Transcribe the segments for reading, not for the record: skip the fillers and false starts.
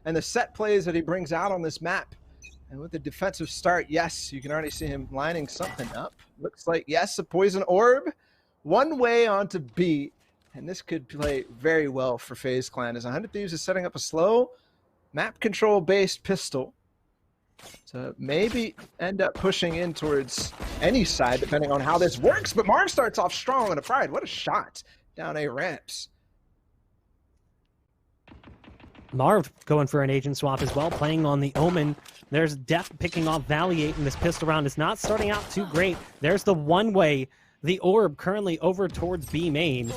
and the set plays that he brings out on this map. And with the defensive start, yes, you can already see him lining something up. Looks like, yes, a poison orb. One way onto B. And this could play very well for FaZe Clan, as 100 Thieves is setting up a slow map control-based pistol to maybe end up pushing in towards any side, depending on how this works. But Marv starts off strong on a Pride. What a shot down A ramps. Marv going for an agent swap as well, playing on the Omen. There's Def picking off Valiate, and this pistol round is not starting out too great. There's the one-way, the orb currently over towards B main.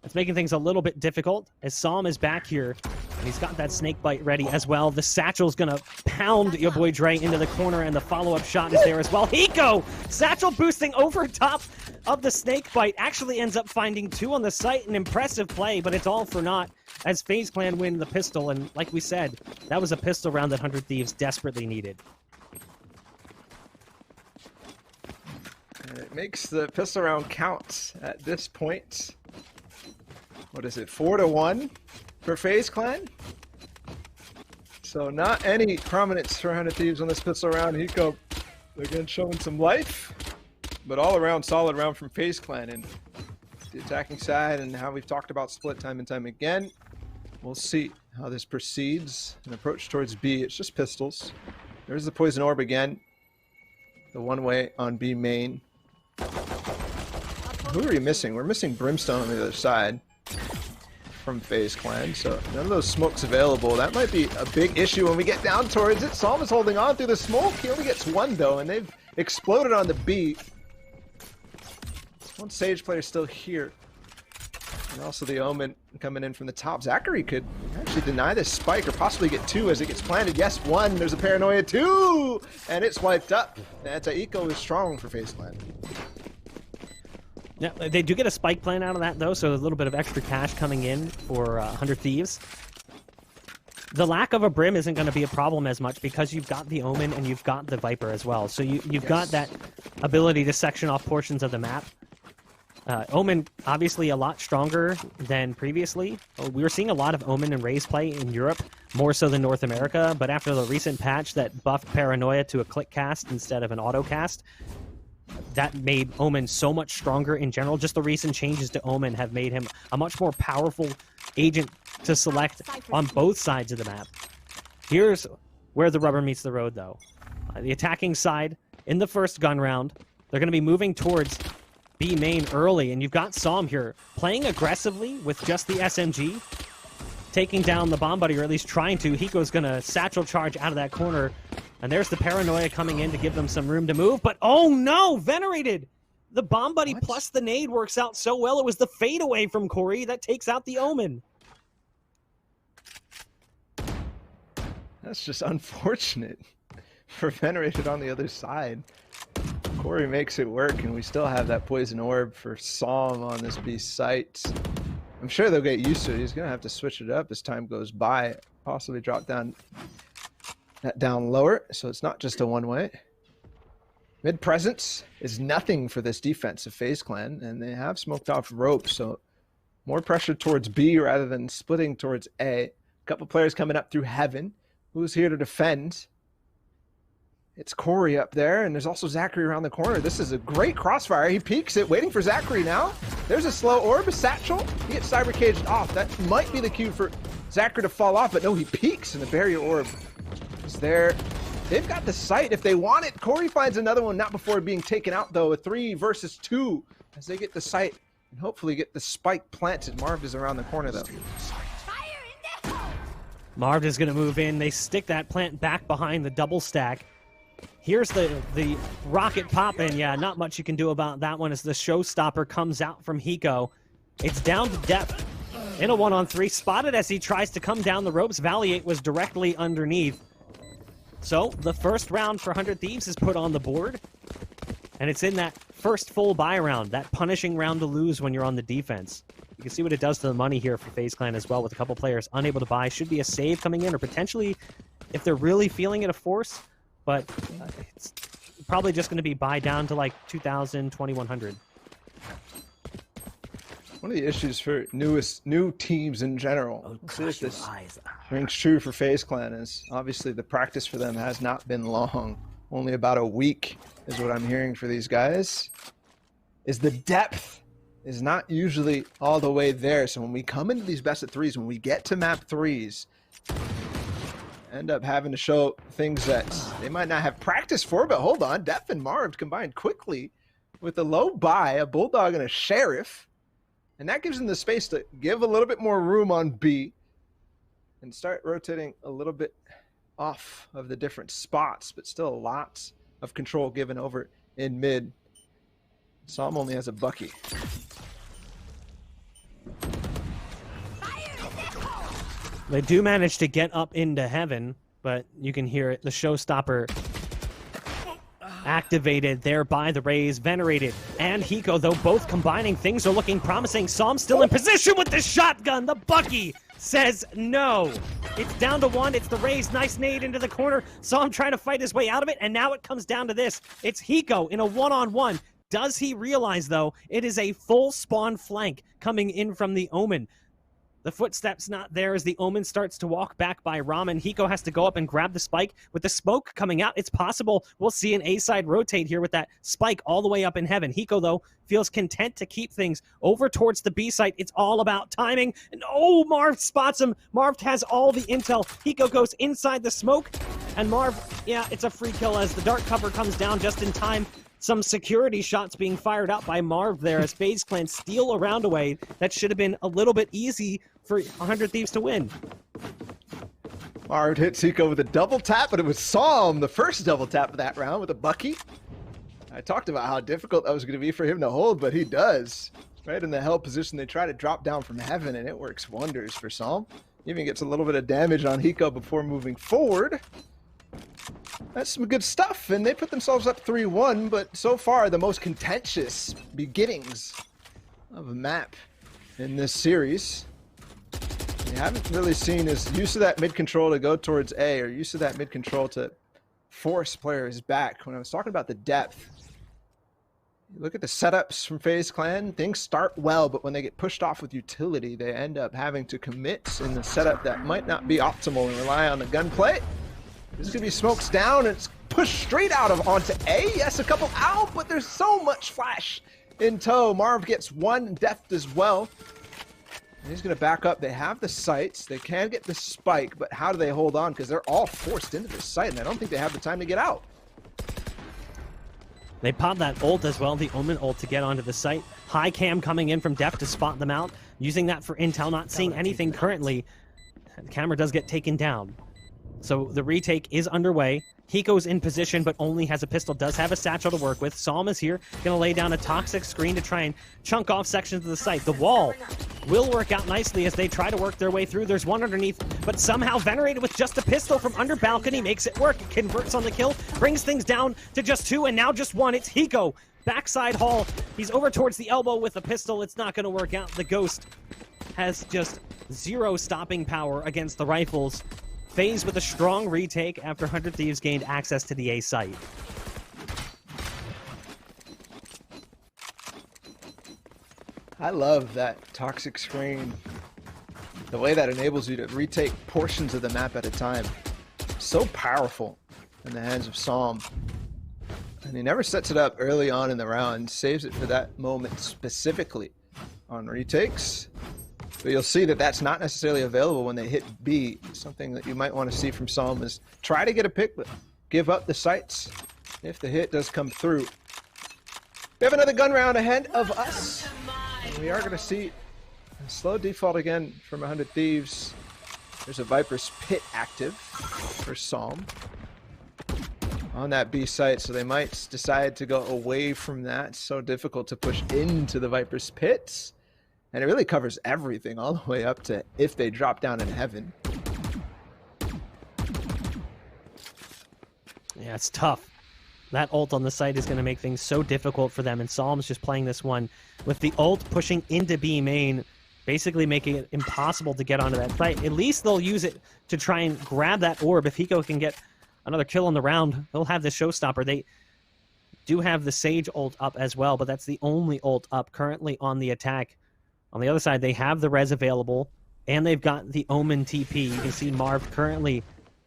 It's making things a little bit difficult as Psalm is back here. And he's got that snake bite ready as well. The Satchel's gonna pound your boy Dre into the corner, and the follow-up shot is there as well. Hiko! Satchel boosting over top of the snake bite. Actually ends up finding 2 on the site. An impressive play, but it's all for naught as FaZe Clan win the pistol. And like we said, that was a pistol round that 100 Thieves desperately needed. And it makes the pistol round count at this point. What is it, 4-1 for FaZe Clan? So not any prominence for 100 Thieves on this pistol round. Hiko, again, showing some life, but all around solid round from FaZe Clan. And the attacking side and how we've talked about split time and time again. We'll see how this proceeds. An approach towards B, it's just pistols. There's the poison orb again. The one way on B main. Who are we missing? We're missing Brimstone on the other side from FaZe Clan, so none of those smokes available. That might be a big issue when we get down towards it. Psalm is holding on through the smoke. He only gets 1 though, and they've exploded on the B. One Sage player still here. And also the Omen coming in from the top. Zachary could actually deny this spike or possibly get 2 as it gets planted. Yes, 1. There's a Paranoia 2, and it's wiped up. The anti-eco is strong for FaZe Clan. Yeah, they do get a spike plan out of that, though, so a little bit of extra cash coming in for 100 Thieves. The lack of a Brim isn't going to be a problem as much because you've got the Omen and you've got the Viper as well. So you've got that ability to section off portions of the map. Omen, obviously a lot stronger than previously. We were seeing a lot of Omen and Raze play in Europe, more so than North America, but after the recent patch that buffed Paranoia to a click cast instead of an auto cast, that made Omen so much stronger in general. Just the recent changes to Omen have made him a much more powerful agent to select on both sides of the map. Here's where the rubber meets the road, though. The attacking side, in the first gun round, they're going to be moving towards B main early, and you've got Psalm here playing aggressively with just the SMG, taking down the bomb buddy, or at least trying to. Hiko's going to satchel charge out of that corner. And there's the Paranoia coming in to give them some room to move. But, oh no, Venerated! The bomb buddy plus the nade works out so well. It was the fadeaway from Corey that takes out the Omen. That's just unfortunate for Venerated on the other side. Corey makes it work, and we still have that poison orb for Psalm on this B site. I'm sure they'll get used to it. He's going to have to switch it up as time goes by. Possibly drop down lower, so it's not just a one-way. Mid presence is nothing for this defense of FaZe Clan, and they have smoked off rope, so more pressure towards B rather than splitting towards A. A couple players coming up through Heaven. Who's here to defend? It's Corey up there, and there's also Zachary around the corner. This is a great crossfire. He peeks it, waiting for Zachary now. There's a slow orb, a satchel. He gets cyber caged off. That might be the cue for Zachary to fall off, but no, he peeks, and the barrier orb is there. They've got the sight if they want it. Corey finds another one, not before being taken out, though. A 3 versus 2 as they get the sight and hopefully get the spike planted. Marv is around the corner, though. Marv is going to move in. They stick that plant back behind the double stack. Here's the rocket popping. Yeah, not much you can do about that one as the showstopper comes out from Hiko. It's down to depth in a 1-on-3. Spotted as he tries to come down the ropes. Valiate was directly underneath. So the first round for 100 Thieves is put on the board. And it's in that first full buy round, that punishing round to lose when you're on the defense. You can see what it does to the money here for FaZe Clan as well, with a couple players unable to buy. Should be a save coming in, or potentially, if they're really feeling it, a force. But it's probably just going to be buy down to like 2,000, 2,100. one of the issues for new teams in general. Let's see if this rings true for FaZe Clan is obviously the practice for them has not been long. Only about a week is what I'm hearing for these guys. Is the depth is not usually all the way there. So when we come into these best of threes, when we get to map threes, end up having to show things that they might not have practice for, but hold on, Def and Marv combined quickly with a low buy, a Bulldog and a Sheriff. And that gives them the space to give a little bit more room on B and start rotating a little bit off of the different spots, but still lots of control given over in mid. Psalm only has a Bucky. They do manage to get up into heaven, but you can hear it. The showstopper activated there by the Rays. Venerated and Hiko, though, both combining. Things are looking promising. Psalm still in position with the shotgun. The Bucky says no. It's down to one. It's the Rays. Nice nade into the corner. Psalm trying to fight his way out of it, and now it comes down to this. It's Hiko in a one-on-one. Does he realize, though, it is a full spawn flank coming in from the Omen? The footsteps not there as the Omen starts to walk back by Ramen. Hiko has to go up and grab the spike. With the smoke coming out, it's possible we'll see an A-side rotate here with that spike all the way up in heaven. Hiko, though, feels content to keep things over towards the B site. It's all about timing. And oh, Marv spots him. Marv has all the intel. Hiko goes inside the smoke. And Marv, yeah, it's a free kill as the dark cover comes down just in time. Some security shots being fired out by Marv there as FaZe Clan steal a round away. That should have been a little bit easy for 100 Thieves to win. Marv hits Hiko with a double tap, but it was Psalm, the first double tap of that round with a Bucky. I talked about how difficult that was going to be for him to hold, but he does. Right in the held position, they try to drop down from heaven, and it works wonders for Psalm. Even gets a little bit of damage on Hiko before moving forward. That's some good stuff, and they put themselves up 3-1, but so far the most contentious beginnings of a map in this series. We haven't really seen his use of that mid-control to go towards A, or use of that mid-control to force players back. When I was talking about the depth, you look at the setups from FaZe Clan, things start well, but when they get pushed off with utility, they end up having to commit in the setup that might not be optimal and rely on the gunplay. This is going to be smokes down, and it's pushed straight out of onto A. Yes, a couple out, but there's so much flash in tow. Marv gets one deft as well. And he's going to back up. They have the sights. They can get the spike, but how do they hold on? Because they're all forced into the site, and I don't think they have the time to get out. They pop that ult as well, the Omen ult, to get onto the site. High cam coming in from Def to spot them out. Using that for intel, not seeing anything currently. The camera does get taken down. So the retake is underway. Hiko's in position, but only has a pistol, does have a satchel to work with. Psalm is here, gonna lay down a toxic screen to try and chunk off sections of the site. The wall will work out nicely as they try to work their way through. There's one underneath, but somehow Venerated with just a pistol from under balcony makes it work. It converts on the kill, brings things down to just two, and now just one. It's Hiko. Backside hall. He's over towards the elbow with a pistol. It's not gonna work out. The Ghost has just zero stopping power against the rifles. FaZe with a strong retake after 100 Thieves gained access to the A site. I love that toxic screen. The way that enables you to retake portions of the map at a time. So powerful in the hands of Psalm. And he never sets it up early on in the round, saves it for that moment specifically on retakes. But you'll see that that's not necessarily available when they hit B. Something that you might want to see from Psalm is try to get a pick, but give up the sights if the hit does come through. We have another gun round ahead of us. And we are going to see a slow default again from 100 Thieves. There's a Viper's Pit active for Psalm on that B site, so they might decide to go away from that. It's so difficult to push into the Viper's Pit. And it really covers everything all the way up to if they drop down in heaven. Yeah, it's tough. That ult on the site is going to make things so difficult for them, and Psalm's just playing this one with the ult pushing into B main, basically making it impossible to get onto that site. At least they'll use it to try and grab that orb. If Hiko can get another kill on the round, they'll have the showstopper. They do have the Sage ult up as well, but that's the only ult up currently on the attack On the other side, they have the res available, and they've got the Omen TP. You can see Marv currently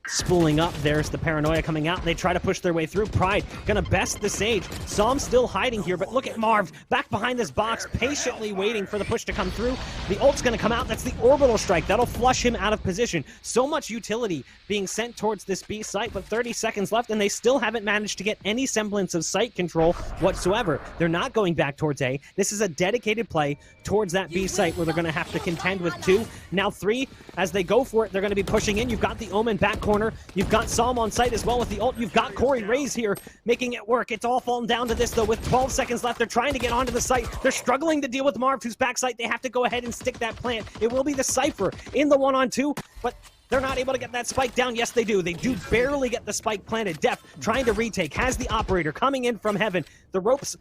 spooling up. There's the Paranoia coming out. They try to push their way through. Pride gonna best the Sage. Psalm still hiding here, but look at Marv back behind this box, patiently waiting for the push to come through. The ult's gonna come out. That's the orbital strike. That'll flush him out of position. So much utility being sent towards this B site, but 30 seconds left, and they still haven't managed to get any semblance of site control whatsoever. They're not going back towards A. This is a dedicated play towards that B site where they're gonna have to contend with 2, now 3. As they go for it, they're gonna be pushing in. You've got the Omen back corner. You've got Psalm on site as well with the ult. You've got Corey Rays here making it work. It's all fallen down to this, though, with 12 seconds left. They're trying to get onto the site. They're struggling to deal with Marv, who's back site. They have to go ahead and stick that plant. It will be the Cypher in the 1-on-2, but they're not able to get that spike down. Yes, they do. They do barely get the spike planted. Def trying to retake. Has the operator coming in from heaven. The ropes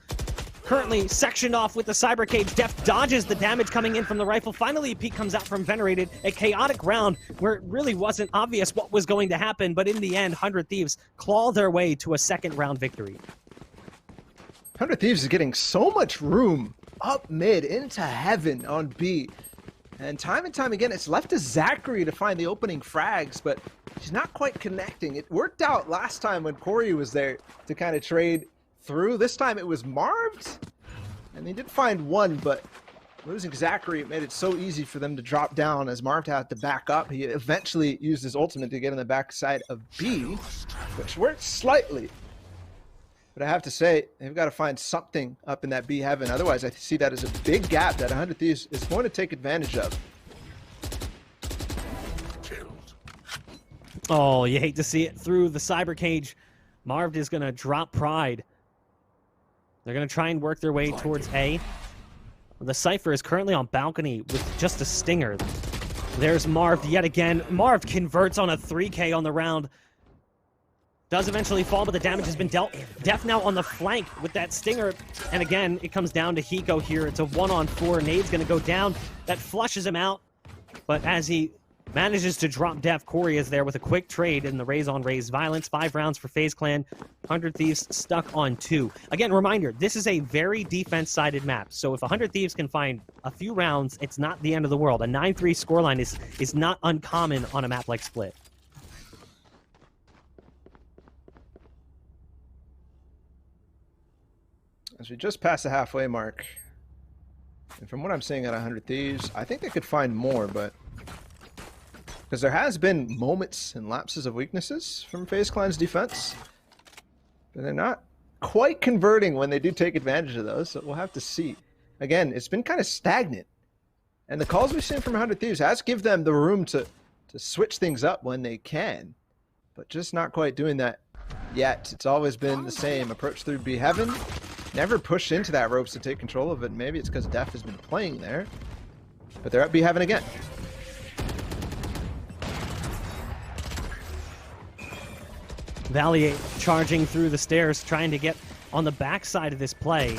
currently sectioned off with the cyber cage. Def dodges the damage coming in from the rifle. Finally, a peek comes out from Venerated. A chaotic round where it really wasn't obvious what was going to happen, but in the end, 100 Thieves claw their way to a second round victory. 100 Thieves is getting so much room up mid into heaven on B. And time again, it's left to Zachary to find the opening frags, but he's not quite connecting. It worked out last time when Corey was there to kind of trade through. This time it was Marved, and they did find one, but losing Zachary, it made it so easy for them to drop down as Marved had to back up. He eventually used his ultimate to get on the backside of B, which worked slightly. But I have to say, they've got to find something up in that B heaven. Otherwise, I see that as a big gap that 100 Thieves is going to take advantage of. Oh, you hate to see it through the cyber cage. Marved is going to drop Pride. They're going to try and work their way towards A. The Cypher is currently on balcony with just a stinger. There's Marv yet again. Marv converts on a 3K on the round. Does eventually fall, but the damage has been dealt. Def now on the flank with that stinger. And again, it comes down to Hiko here. It's a 1-on-4. Nade's going to go down. That flushes him out. But as he manages to drop Def, Corey is there with a quick trade in the raise-on-raise violence. 5 rounds for FaZe Clan. 100 Thieves stuck on 2. Again, reminder, this is a very defense-sided map. So if 100 Thieves can find a few rounds, it's not the end of the world. A 9-3 scoreline is not uncommon on a map like Split. As we just passed the halfway mark, and from what I'm seeing at 100 Thieves, I think they could find more, but because there has been moments and lapses of weaknesses from FaZe Clan's defense, but they're not quite converting when they do take advantage of those, so we'll have to see. Again, it's been kind of stagnant, and the calls we've seen from 100 Thieves has give them the room to switch things up when they can, but just not quite doing that yet. It's always been the same approach through B Heaven. Never pushed into that ropes to take control of it. Maybe it's because Def has been playing there. But they're at B Heaven again. Valier charging through the stairs, trying to get on the backside of this play.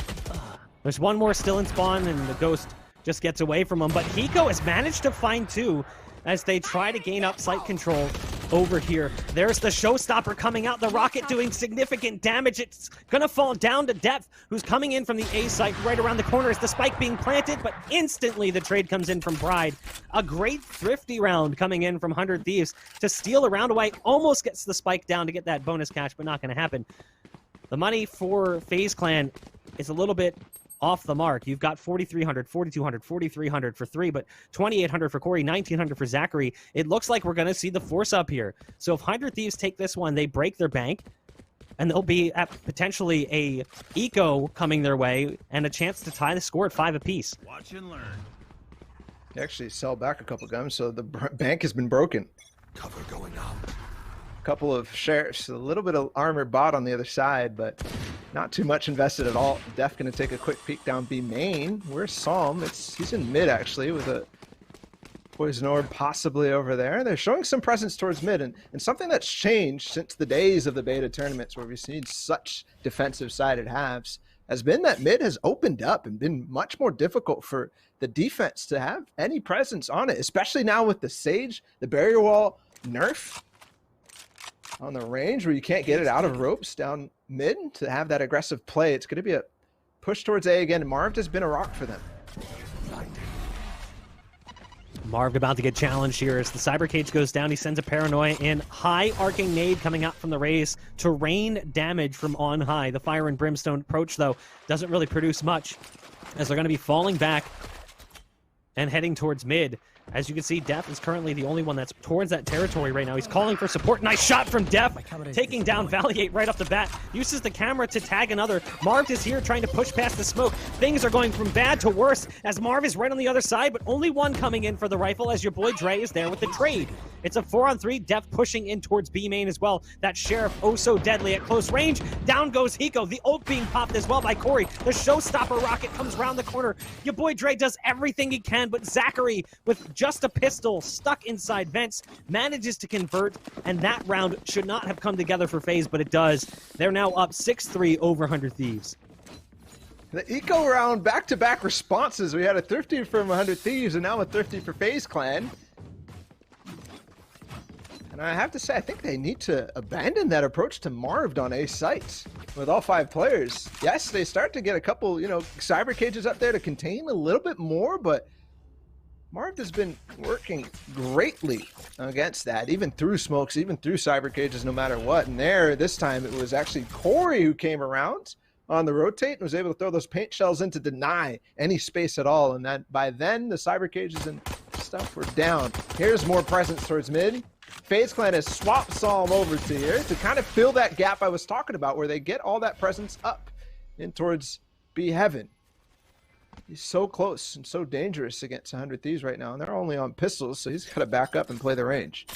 There's one more still in spawn, and the Ghost just gets away from him. But Hiko has managed to find 2 as they try to gain up site control over here. There's the showstopper coming out. The rocket doing significant damage. It's going to fall down to Depth, who's coming in from the A site right around the corner. Is the spike being planted? But instantly the trade comes in from Pride. A great thrifty round coming in from 100 Thieves to steal a round away. Almost gets the spike down to get that bonus cash, but not going to happen. The money for FaZe Clan is a little bit off the mark. You've got 4,300, 4,200, 4,300 for 3, but 2,800 for Corey, 1,900 for Zachary. It looks like we're going to see the force up here. So if 100 Thieves take this one, they break their bank, and they'll be at potentially a eco coming their way and a chance to tie the score at 5 apiece. Watch and learn. They actually sell back a couple guns, so the bank has been broken. Cover going up. Couple of sheriffs, a little bit of armor bot on the other side, but not too much invested at all. Def gonna take a quick peek down B main. Where's Psalm? He's in mid actually with a poison orb possibly over there. They're showing some presence towards mid, and something that's changed since the days of the beta tournaments where we've seen such defensive sided halves has been that mid has opened up and been much more difficult for the defense to have any presence on it, especially now with the Sage, the barrier wall nerf on the range where you can't get it out of ropes down mid to have that aggressive play. It's going to be a push towards A again. Marv has been a rock for them. Marv about to get challenged here as the Cyber Cage goes down. He sends a Paranoia in. High arcing nade coming out from the Raze to rain damage from on high. The Fire and Brimstone approach, though, doesn't really produce much as they're going to be falling back and heading towards mid. As you can see, Def is currently the only one that's towards that territory right now. He's calling for support. Nice shot from Def, taking down Valiate right off the bat. Uses the camera to tag another. Marv is here trying to push past the smoke. Things are going from bad to worse as Marv is right on the other side, but only one coming in for the rifle as your boy Dre is there with the trade. It's a 4-on-3, Def pushing in towards B main as well. That Sheriff oh so deadly at close range. Down goes Hiko, the ult being popped as well by Corey. The showstopper rocket comes around the corner. Your boy Dre does everything he can, but Zachary with just a pistol stuck inside vents manages to convert, and that round should not have come together for FaZe, but it does. They're now up 6-3 over 100 Thieves. The eco round back-to-back responses. We had a thrifty from 100 Thieves and now a thrifty for FaZe Clan. And I have to say, I think they need to abandon that approach to Marved on A sites with all 5 players. Yes, they start to get a couple, cyber cages up there to contain a little bit more, but Marv has been working greatly against that, even through smokes, even through cyber cages, no matter what. And this time, it was actually Corey who came around on the rotate and was able to throw those paint shells in to deny any space at all. And that by then, the cyber cages and stuff were down. Here's more presence towards mid. FaZe Clan has swapped Psalm over to here to kind of fill that gap I was talking about, where they get all that presence up in towards B Heaven. He's so close and so dangerous against 100 Thieves right now, and they're only on pistols, so he's got to back up and play the range.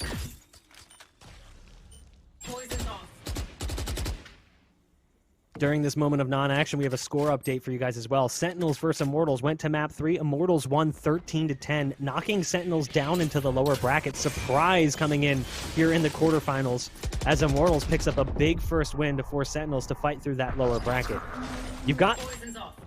During this moment of non-action, we have a score update for you guys as well. Sentinels versus Immortals went to map 3. Immortals won 13-10, knocking Sentinels down into the lower bracket. Surprise coming in here in the quarterfinals as Immortals picks up a big first win to force Sentinels to fight through that lower bracket. You've got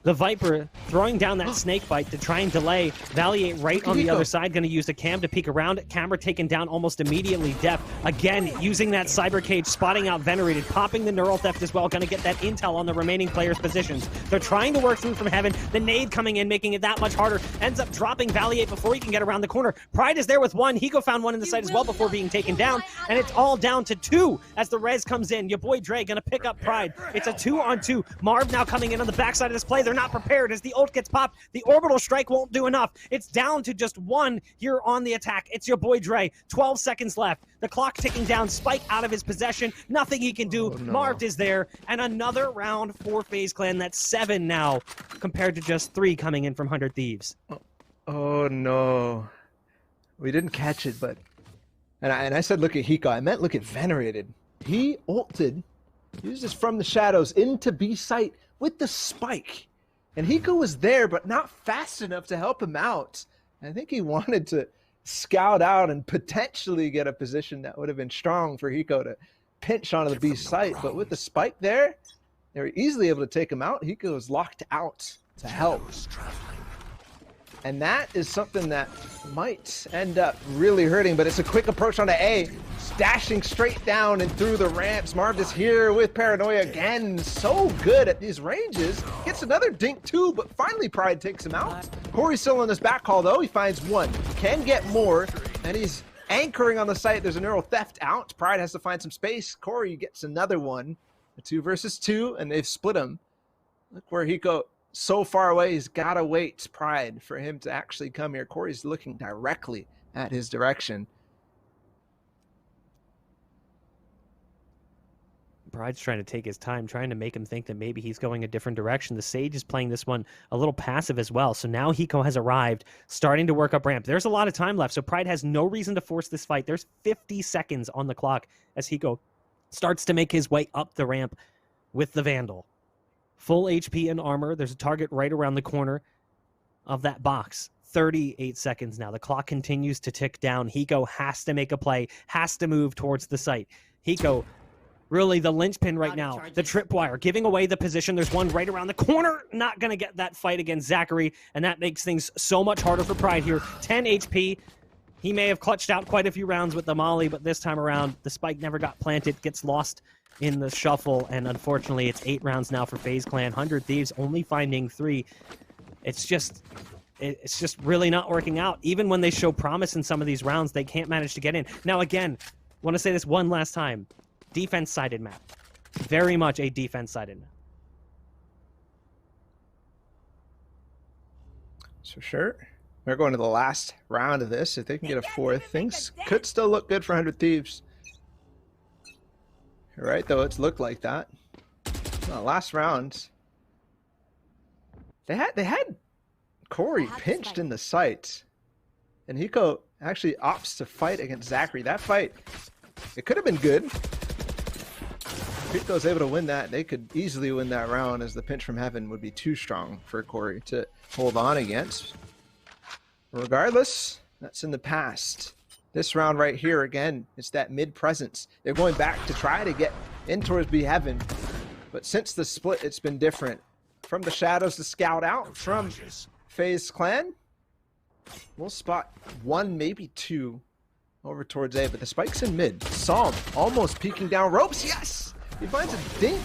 the Viper throwing down that snake bite to try and delay. Valiate right on the other side, going to use the cam to peek around. Camera taken down almost immediately. Def, again, using that cyber cage, spotting out Venerated, popping the neural theft as well, going to get that intel on the remaining players' positions. They're trying to work through from heaven. The nade coming in, making it that much harder. Ends up dropping Valiate before he can get around the corner. Pride is there with one. Hiko found one in the side as well before being taken down, and it's all down to 2 as the res comes in. Your boy Dre going to pick up Pride. It's a 2-on-2. Marv now coming in on the backside of this play. They're not prepared as the ult gets popped. The orbital strike won't do enough. It's down to just 1 here on the attack. It's your boy Dre. 12 seconds left. The clock ticking down. Spike out of his possession. Nothing he can do. Oh, no. Marved is there. And another round for FaZe Clan. That's 7 now compared to just 3 coming in from 100 Thieves. Oh no. We didn't catch it, but... And I said look at Hiko. I meant look at Venerated. He ulted, uses from the shadows into B site with the spike. And Hiko was there, but not fast enough to help him out. I think he wanted to scout out and potentially get a position that would have been strong for Hiko to pinch onto the B site. But with the spike there, they were easily able to take him out. Hiko was locked out to help. And that is something that might end up really hurting, but it's a quick approach onto A. Dashing straight down and through the ramps. Marv is here with Paranoia again. So good at these ranges. Gets another dink too, but finally Pride takes him out. Corey's still on this back call though. He finds 1. Can get more, and he's anchoring on the site. There's a neural theft out. Pride has to find some space. Corey gets another one. A 2 versus 2, and they've split him. Look where Hiko so far away. He's got to wait Pride for him to actually come here. Corey's looking directly at his direction. Pride's trying to take his time, trying to make him think that maybe he's going a different direction. The Sage is playing this one a little passive as well. So now Hiko has arrived, starting to work up ramp. There's a lot of time left, so Pride has no reason to force this fight. There's 50 seconds on the clock as Hiko starts to make his way up the ramp with the Vandal. Full HP and armor. There's a target right around the corner of that box. 38 seconds now. The clock continues to tick down. Hiko has to make a play, has to move towards the site. Hiko, really the linchpin right now. The tripwire, giving away the position. There's one right around the corner. Not going to get that fight against Zachary, and that makes things so much harder for Pride here. 10 HP. He may have clutched out quite a few rounds with the molly, but this time around, the spike never got planted. Gets lost in the shuffle, and unfortunately, it's 8 rounds now for FaZe Clan. 100 Thieves only finding 3. It's just it's just really not working out. Even when they show promise in some of these rounds, they can't manage to get in. Now, again, want to say this one last time. Defense-sided map. Very much a defense-sided map. For sure. We're going to the last round of this. If they can get a fourth, things could still look good for 100 Thieves. You're right, though. It's looked like that. Last round. They had Corey pinched in the sight. And Hiko actually opts to fight against Zachary. That fight, it could have been good. If Hiko's able to win that, they could easily win that round, as the pinch from heaven would be too strong for Corey to hold on against. Regardless, that's in the past. This round right here, again, it's that mid-presence. They're going back to try to get in towards B Heaven. But since the split, it's been different. From the shadows to scout out from FaZe clan. We'll spot one, maybe two over towards A, but the spike's in mid. Psalm almost peeking down ropes. Yes! He finds a dink.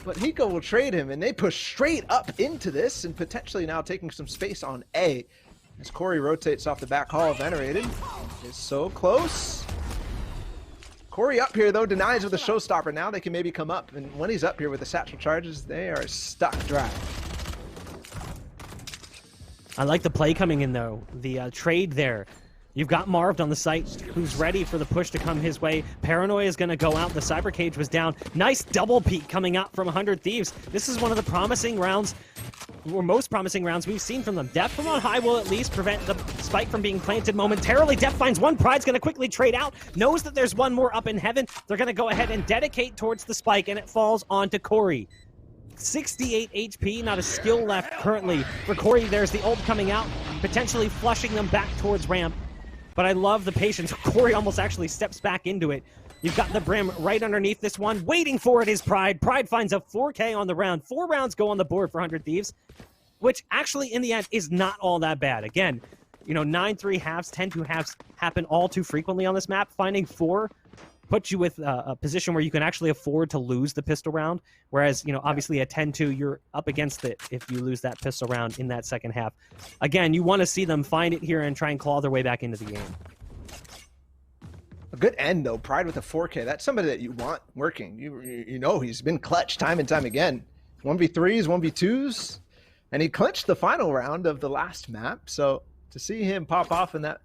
But Hiko will trade him, and they push straight up into this, and potentially now taking some space on A. As Corey rotates off the back hall, Venerated is so close. Corey up here, though, denies with a showstopper. Now they can maybe come up, and when he's up here with the satchel charges, they are stuck dry. I like the play coming in, though. The trade there. You've got Marved on the site, who's ready for the push to come his way. Paranoia is going to go out. The Cyber Cage was down. Nice double peek coming out from 100 Thieves. This is one of the promising rounds, or most promising rounds we've seen from them. Def from on high will at least prevent the spike from being planted momentarily. Def finds one. Pride's going to quickly trade out. Knows that there's one more up in heaven. They're going to go ahead and dedicate towards the spike, and it falls onto Corey. 68 HP, not a skill left currently for Corey. There's the ult coming out, potentially flushing them back towards ramp. But I love the patience. Corey almost actually steps back into it. You've got the Brim right underneath this one. Waiting for it is Pride. Pride finds a 4K on the round. 4 rounds go on the board for 100 Thieves, which actually in the end is not all that bad. Again, you know, 9-3 halves, 10-2 halves happen all too frequently on this map. Finding 4 puts you with a position where you can actually afford to lose the pistol round. Whereas, you know, obviously a 10-2, you're up against it if you lose that pistol round in that second half. Again, you want to see them find it here and try and claw their way back into the game. A good end, though. Pride with a 4K. That's somebody that you want working. You know he's been clutch time and time again. 1v3s, 1v2s. And he clinched the final round of the last map. So to see him pop off in that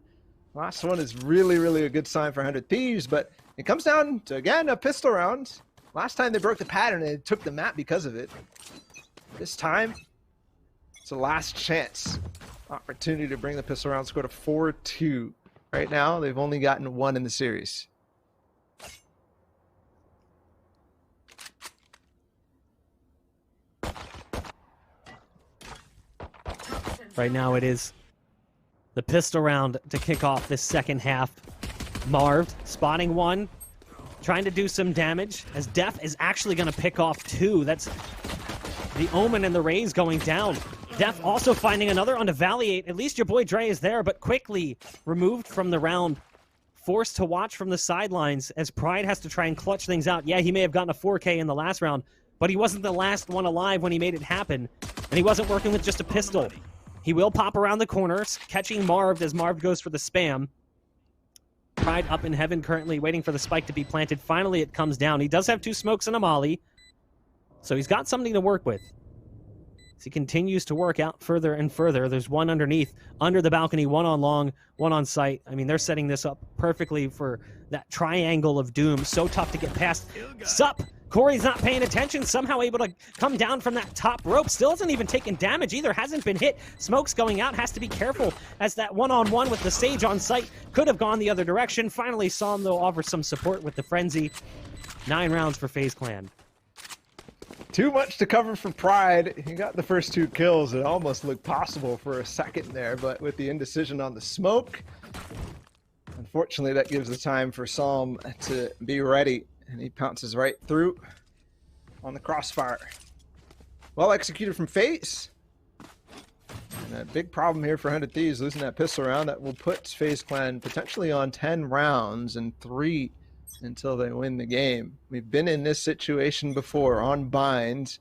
last one is really, really a good sign for 100 Thieves. But it comes down to, again, a pistol round. Last time they broke the pattern and they took the map because of it. This time, it's a last chance opportunity to bring the pistol round score to 4-2. Right now, they've only gotten 1 in the series. Right now it is the pistol round to kick off this second half. Marved spotting one, trying to do some damage, as Def is actually going to pick off 2. That's the Omen and the Rays going down. Def also finding another onto Valley 8. At least your boy Dre is there, but quickly removed from the round. Forced to watch from the sidelines as Pride has to try and clutch things out. Yeah, he may have gotten a 4K in the last round, but he wasn't the last one alive when he made it happen. And he wasn't working with just a pistol. He will pop around the corners, catching Marv as Marv goes for the spam. Pride up in heaven currently, waiting for the spike to be planted. Finally, it comes down. He does have 2 smokes and a molly, so he's got something to work with. As he continues to work out further and further, there's one underneath, under the balcony, one on long, one on sight. I mean, they're setting this up perfectly for that triangle of doom. So tough to get past. Sup! Corey's not paying attention, somehow able to come down from that top rope. Still hasn't even taken damage either, hasn't been hit. Smoke's going out, has to be careful as that one-on-one with the Sage on site could have gone the other direction. Finally saw him, though, offer some support with the Frenzy. 9 rounds for FaZe Clan. Too much to cover for Pride. He got the first 2 kills. It almost looked possible for a second there, but with the indecision on the smoke, unfortunately that gives the time for Psalm to be ready. And he pounces right through on the crossfire. Well executed from Faze. And a big problem here for 100 Thieves, losing that pistol round. That will put FaZe Clan potentially on 10 rounds and 3 until they win the game. We've been in this situation before on binds.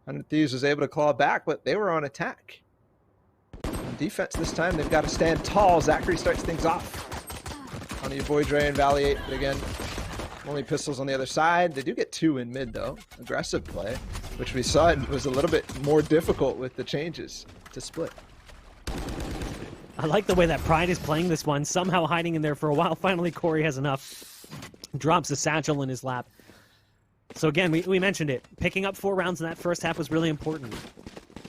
100 Thieves was able to claw back, but they were on attack. On defense this time, they've got to stand tall. Zachary starts things off. On your boy Dre and Valley, but again, only pistols on the other side. They do get 2 in mid though. Aggressive play, which we saw was a little bit more difficult with the changes to split. I like the way that Pride is playing this one, somehow hiding in there for a while. Finally, Corey has enough. Drops a satchel in his lap. So again, we mentioned it. Picking up 4 rounds in that first half was really important.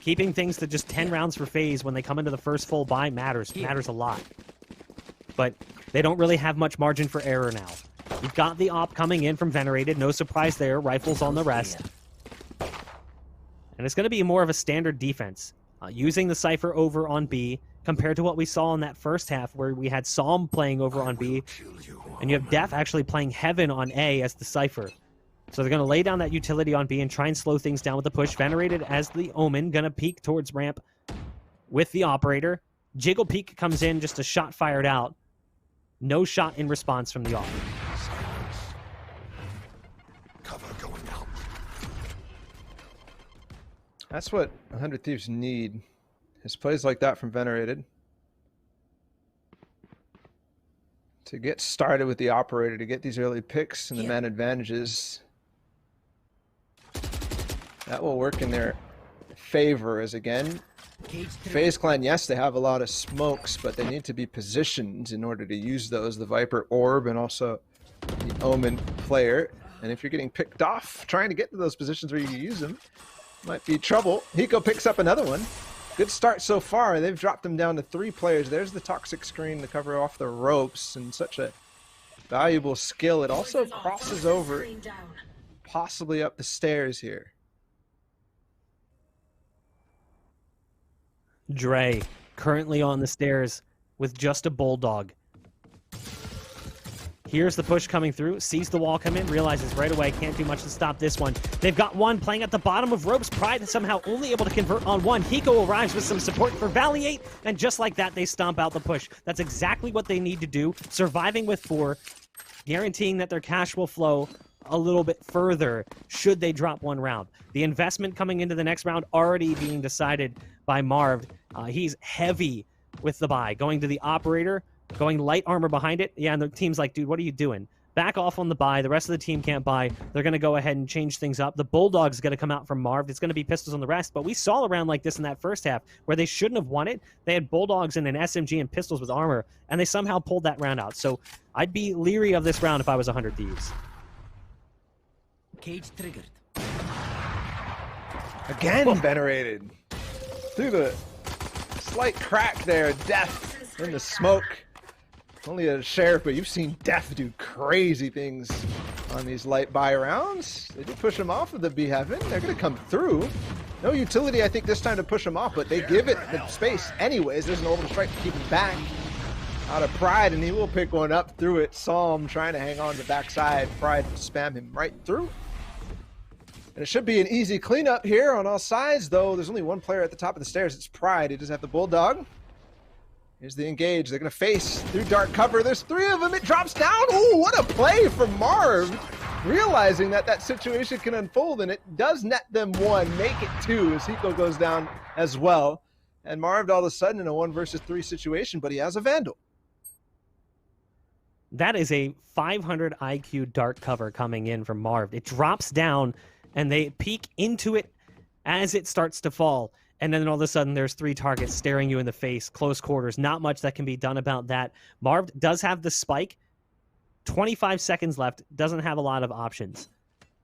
Keeping things to just 10 rounds for Faze when they come into the first full buy matters a lot. But they don't really have much margin for error now. You've got the op coming in from Venerated. No surprise there. Rifles on the rest. And it's going to be more of a standard defense. Using the Cypher over on B compared to what we saw in that first half where we had Psalm playing over on B. And you have Def actually playing Heaven on A as the Cypher. So they're going to lay down that utility on B and try and slow things down with the push. Venerated as the Omen. Going to peek towards ramp with the Operator. Jiggle Peek comes in, just a shot fired out. No shot in response from the Op. Cover going out. That's what 100 Thieves need. Is plays like that from Venerated. To get started with the Operator, to get these early picks and the man advantages. That will work in their favor as again. FaZe Clan, yes, they have a lot of smokes, but they need to be positioned in order to use those. The Viper Orb and also the Omen player. And if you're getting picked off, trying to get to those positions where you can use them, might be trouble. Hiko picks up another one. Good start so far. They've dropped them down to 3 players. There's the toxic screen to cover off the ropes, and such a valuable skill. It also crosses over, possibly up the stairs here. Dre currently on the stairs with just a Bulldog. Here's the push coming through, sees the wall come in, realizes right away can't do much to stop this one. They've got one playing at the bottom of ropes. Pride is somehow only able to convert on one. Hiko arrives with some support for Valiate, and just like that, they stomp out the push. That's exactly what they need to do, surviving with 4, guaranteeing that their cash will flow a little bit further should they drop 1 round. The investment coming into the next round already being decided by Marv. He's heavy with the buy, going to the Operator, going light armor behind it. Yeah, and the team's like, dude, what are you doing? Back off on the buy. The rest of the team can't buy. They're going to go ahead and change things up. The Bulldog's going to come out from Marv. It's going to be pistols on the rest, but we saw a round like this in that first half where they shouldn't have won it. They had Bulldogs and an SMG and pistols with armor, and they somehow pulled that round out. So I'd be leery of this round if I was 100 Thieves. Cage triggered. Again, Venerated. Through the slight crack there, Death in the smoke. Only a sheriff, but you've seen Death do crazy things on these light buy rounds. They do push him off of the B Heaven. They're going to come through. No utility, I think, this time to push him off, but they give it the space anyways. There's an orbital strike to keep him back. Out of Pride, and he will pick one up through it. Psalm trying to hang on the backside. Pride will spam him right through. And it should be an easy cleanup here on all sides, though there's only one player at the top of the stairs. It's Pride. He does have the Bulldog. Here's the engage. They're going to face through dark cover. There's 3 of them. It drops down. Ooh, what a play from Marv. Realizing that that situation can unfold, and it does net them 1, make it 2 as Hiko goes down as well. And Marv all of a sudden in a 1 versus 3 situation, but he has a Vandal. That is a 500 IQ dark cover coming in from Marv. It drops down, and they peek into it as it starts to fall. And then all of a sudden, there's 3 targets staring you in the face, close quarters. Not much that can be done about that. Marv does have the spike. 25 seconds left. Doesn't have a lot of options.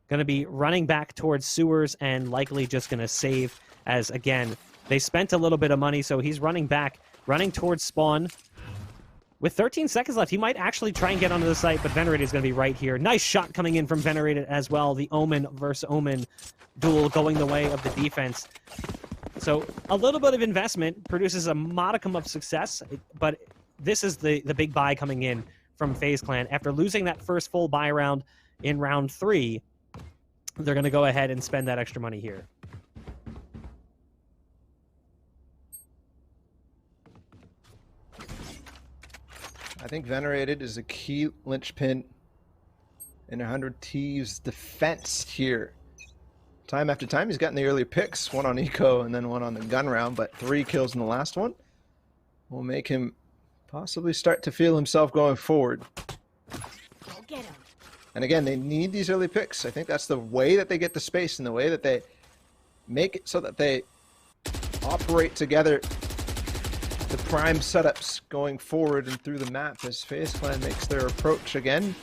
Going to be running back towards sewers and likely just going to save as, again, they spent a little bit of money, so he's running back, running towards spawn. With 13 seconds left, he might actually try and get onto the site, but Venerated is going to be right here. Nice shot coming in from Venerated as well. The Omen versus Omen duel going the way of the defense. So a little bit of investment produces a modicum of success, but this is the big buy coming in from FaZe Clan. After losing that first full buy round in round 3, they're going to go ahead and spend that extra money here. I think Venerated is a key linchpin in 100 Thieves' defense here. Time after time, he's gotten the early picks, 1 on Eco and then 1 on the gun round, but 3 kills in the last one. will make him possibly start to feel himself going forward. Go get him. And again, they need these early picks. I think that's the way that they get the space and the way that they make it so that they operate together. The prime setups going forward and through the map as FaZe Clan makes their approach again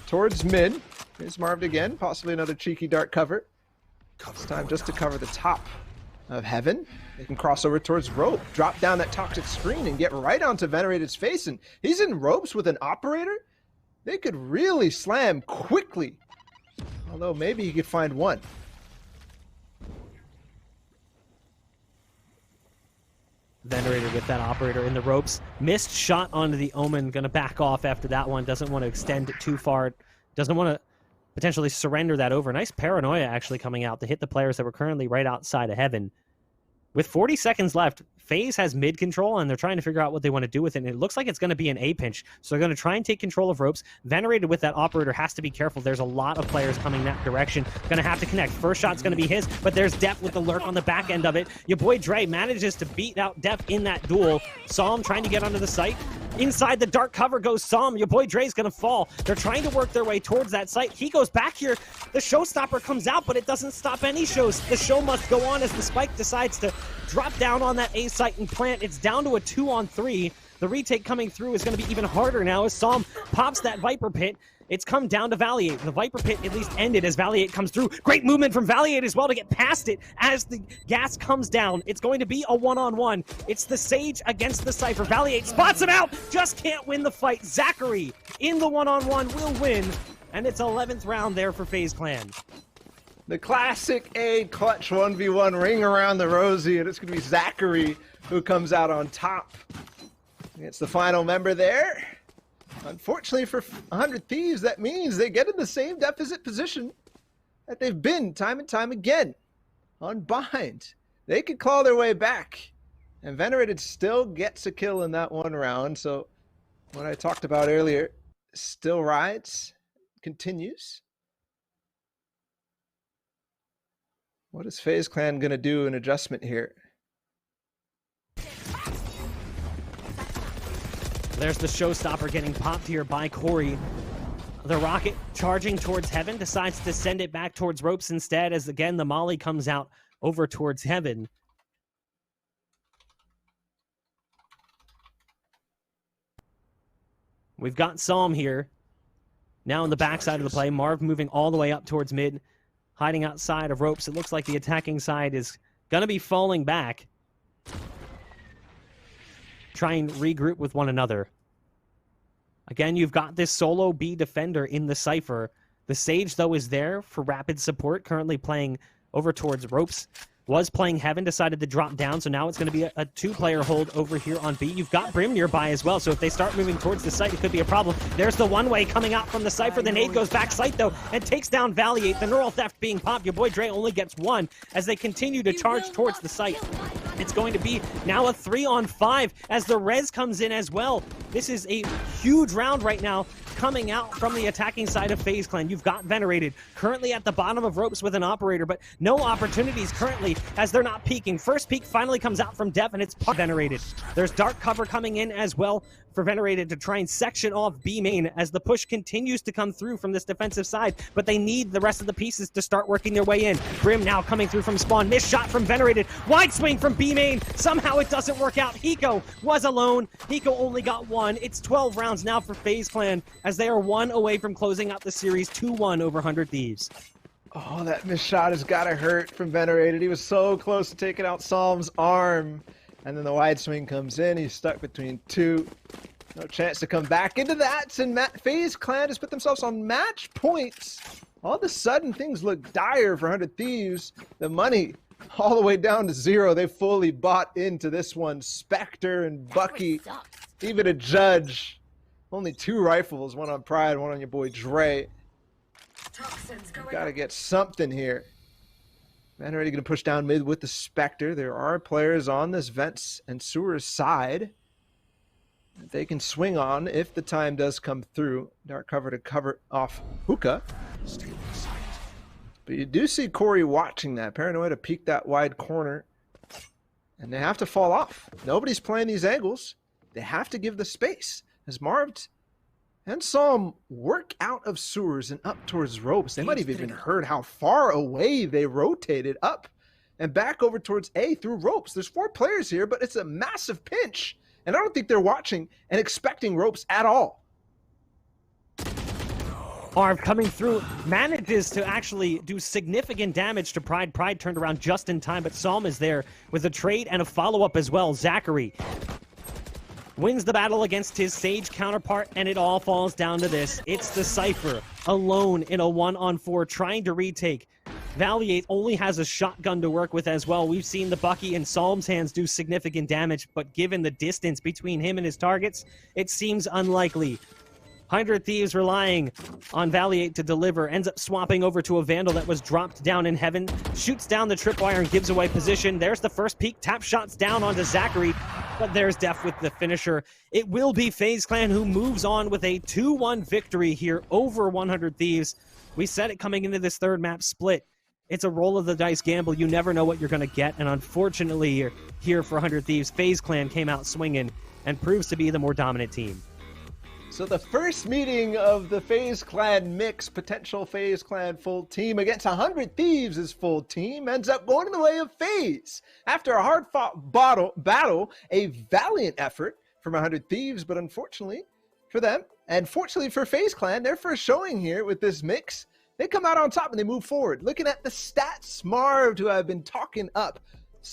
towards mid. Is marved again, possibly another cheeky dark cover. It's time just to cover the top of Heaven. They can cross over towards Rope, drop down that toxic screen and get right onto Venerated's face. And he's in ropes with an operator. They could really slam quickly. Although maybe he could find one. Venerated with that operator in the ropes. Missed shot onto the Omen. Going to back off after that one. Doesn't want to extend it too far. Doesn't want to potentially surrender that over. Nice paranoia actually coming out to hit the players that were currently right outside of Heaven. With 40 seconds left, FaZe has mid control, and they're trying to figure out what they want to do with it. And it looks like it's going to be an A pinch. So they're going to try and take control of ropes. Venerated with that operator has to be careful. There's a lot of players coming that direction. Going to have to connect. First shot's going to be his, but there's Def with the lurk on the back end of it. Your boy Dre manages to beat out Def in that duel. Psalm trying to get onto the site. Inside the dark cover goes Psalm. Your boy Dre's going to fall. They're trying to work their way towards that site. He goes back here. The showstopper comes out, but it doesn't stop any shows. The show must go on as the Spike decides to drop down on that A site and plant. It's down to a 2-on-3. The retake coming through is going to be even harder now as Psalm pops that Viper Pit. It's come down to Valiate. The Viper Pit at least ended as Valiate comes through. Great movement from Valiate as well to get past it as the gas comes down. It's going to be a 1-on-1. It's the Sage against the Cypher. Valiate spots him out. Just can't win the fight. Zachary in the 1-on-1 will win. And it's 11th round there for FaZe Clan. The classic A clutch 1v1 ring around the rosy, and it's going to be Zachary who comes out on top. It's the final member there. Unfortunately for 100 Thieves, that means they get in the same deficit position that they've been time and time again. On bind. They could claw their way back. And Venerated still gets a kill in that one round. So what I talked about earlier still rides, continues. What is FaZe Clan going to do an adjustment here? There's the showstopper getting popped here by Corey. The rocket charging towards Heaven decides to send it back towards ropes instead as again the Molly comes out over towards Heaven. We've got Psalm here. Now on the backside of the play. Marv moving all the way up towards mid. Hiding outside of ropes. It looks like the attacking side is going to be falling back. Try and regroup with one another. Again, you've got this solo B defender in the Cypher. The Sage, though, is there for rapid support, currently playing over towards ropes. Was playing Heaven, decided to drop down, so now it's going to be a two-player hold over here on B. You've got Brim nearby as well, so if they start moving towards the site, it could be a problem. There's the one-way coming out from the Cypher. The nade goes back site, though, and takes down Valiate. The neural theft being popped. Your boy Dre only gets one as they continue to charge towards the site. It's going to be now a 3-on-5 as the res comes in as well. This is a huge round right now coming out from the attacking side of FaZe Clan. You've got Venerated currently at the bottom of ropes with an operator, but no opportunities currently as they're not peeking. First peek finally comes out from Def, and it's Venerated. There's dark cover coming in as well for Venerated to try and section off B main as the push continues to come through from this defensive side, but they need the rest of the pieces to start working their way in. Brim now coming through from spawn. Missed shot from Venerated. Wide swing from B main. Somehow it doesn't work out. Hiko was alone. Hiko only got one. It's 12 rounds now for FaZe Clan as they are one away from closing out the series 2-1 over 100 Thieves. Oh, that missed shot has got to hurt from Venerated. He was so close to taking out Psalm's arm. And then the wide swing comes in. He's stuck between two. No chance to come back into that. And FaZe Clan has put themselves on match points. All of a sudden, things look dire for 100 Thieves. The money all the way down to 0. They fully bought into this one. Spectre and Bucky, even a Judge. Only 2 rifles, one on Pride, one on your boy Dre. Gotta get something here. Man, already gonna push down mid with the Spectre. There are players on this Vents and Sewers side that they can swing on if the time does come through. Dark cover to cover off Hookah. But you do see Corey watching that. Paranoia to peek that wide corner. And they have to fall off. Nobody's playing these angles. they have to give the space. As Marv and Psalm work out of sewers and up towards ropes. They might have even heard how far away they rotated up and back over towards A through ropes. There's 4 players here, but it's a massive pinch. And I don't think they're watching and expecting ropes at all. Marv coming through, manages to actually do significant damage to Pride. Pride turned around just in time, but Psalm is there with a trade and a follow-up as well. Zachary wins the battle against his Sage counterpart, and it all falls down to this. It's the Cypher, alone in a 1-on-4, trying to retake. Valiate only has a shotgun to work with as well. We've seen the Bucky in Psalm's hands do significant damage, but given the distance between him and his targets, it seems unlikely. 100 Thieves relying on Valiate to deliver, ends up swapping over to a Vandal that was dropped down in heaven, shoots down the tripwire and gives away position. There's the first peek, tap shots down onto Zachary, but there's Def with the finisher. It will be FaZe Clan who moves on with a 2-1 victory here over 100 Thieves. We said it coming into this third map split. It's a roll of the dice gamble. You never know what you're going to get, and unfortunately here for 100 Thieves, FaZe Clan came out swinging and proves to be the more dominant team. So the first meeting of the FaZe Clan mix, potential FaZe Clan full team against 100 Thieves' full team, ends up going in the way of FaZe. After a hard-fought battle, a valiant effort from 100 Thieves, but unfortunately for them, and fortunately for FaZe Clan, their first showing here with this mix, they come out on top and they move forward. Looking at the stats, Marv, who I've been talking up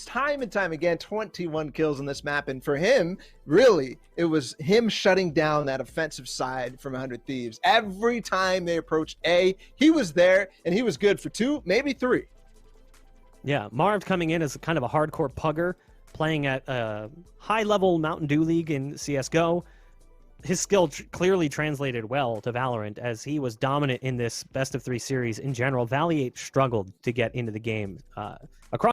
time and time again, 21 kills on this map, and for him, really, it was him shutting down that offensive side from 100 Thieves. Every time they approached A, he was there, and he was good for 2, maybe 3. Yeah, Marv coming in as kind of a hardcore pugger, playing at a high-level Mountain Dew League in CSGO. His skill clearly translated well to Valorant, as he was dominant in this best-of-3 series in general. Valiate struggled to get into the game. Across